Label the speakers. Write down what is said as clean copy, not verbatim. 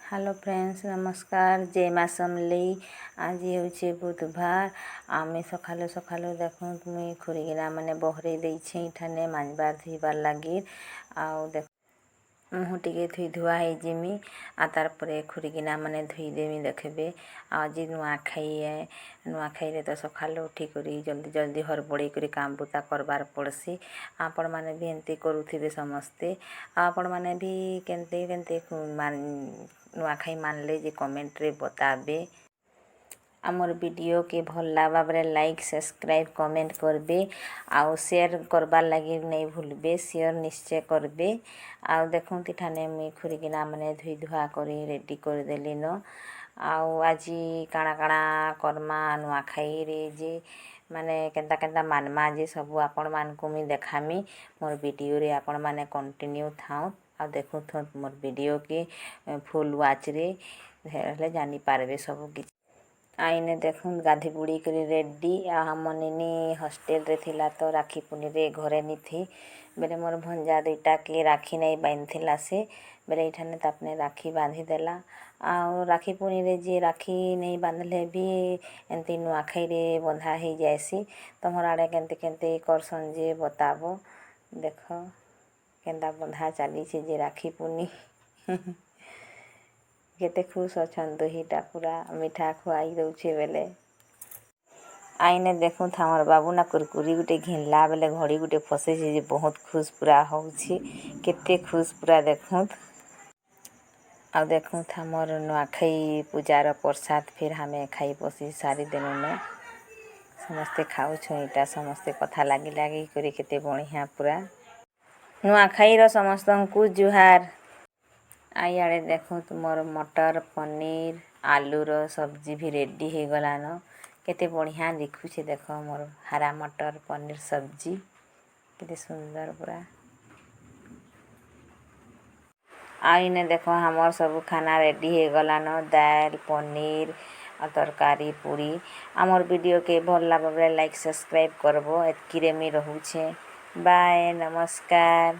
Speaker 1: Hello friends नमस्कार जय माँ समलेई। आज हूँ बुधवार आमे सकालु सकालु देखूँ मुई खुरीगिना मैंने बहरे देछे इठाने मांजबार धोइबार लगी आउ देख मुँह टिके धोई धुआ हो जिमी आ तार परे खुरीगिना मैंने धोईदेमी देखबे। आज नुआखाई है नुआखाई तो सकालु उठी करी जल्दी जल्दी हड़बड़ी करी काम बुता करबार पड़सी। आपण मैंने भी एमती करुथिबे समस्ते आपण मैंने भी केनते केनते नुआखाई मानले जे कमेंट रे बताबे। आमर वीडियो के भल लागबा बेले लाइक सब्सक्राइब कमेंट करबे आउ शेयर करबार लगी नहीं भूलबे शेयर निश्चय करबे। आउ देखूँ तिठाने मुई खुरीगिना मैंने धोई धुआ करी रेडी कर देली न आउ आज काଣା काଣା करमा नुआखाई रे जे माने केन्ता केन्ता मानमा जे सबू आपण मानकु मुई देखामी मोर वीडियो रे आपण माने कंटिन्यू थाउ आ देखु मोर वीडियो के फुल वाच रे हेले जानी पारबे सबू किछ। आईने देखूँ गाधी बुड़ी कर रेडी हम निनी हॉस्टेल रे थिला तो राखी पुनी रे घरे नी थी बेले मोर भंजा दुईटा के राखी नहीं बांधिला से बेले इठाने तापने राखी बांधी देला आउ राखी पुनी रे जे राखी नहीं बांधले भी एमती नुआखाई रे बंधा हो जाएसी। तमर आड़े केनते केनते करसन जे बताबो देख केन्ता बंधा चली जे राखी पुनी केते खुश अछन दुहीटा पूरा मिठा खुआई दउछे बेले। आईने देखूँ हमर बाबू ना कुरकुरी गुटे घिनला बेले घड़ी गुटे फसे जे बहुत खुश पूरा होउछी केते खुश पूरा देखूँ आ देखूँ हमर नुआखाई पूजार प्रसाद फिर हमें खाई बसी सारी दिन में समस्ते खाऊछ इटा समस्ते कथा लागी लागी करी केते बढ़िया पूरा नुआखाई रो समस्तंकु जुहार। आइए देखो मोर मटर पनीर आलू रो सब्जी भी रेडी हो गलान केते बढ़िया दिखुचे देख मोर हरा मटर पनीर सब्जी केते सुंदर पूरा। आईने देखो हमर सब खाना रेडी हो गलान दाल पनीर और तरकारी पूरी। आमर वीडियो के भल लागबे लाइक सब्सक्राइब करबो एतकी रे मी रहूछे बाय नमस्कार।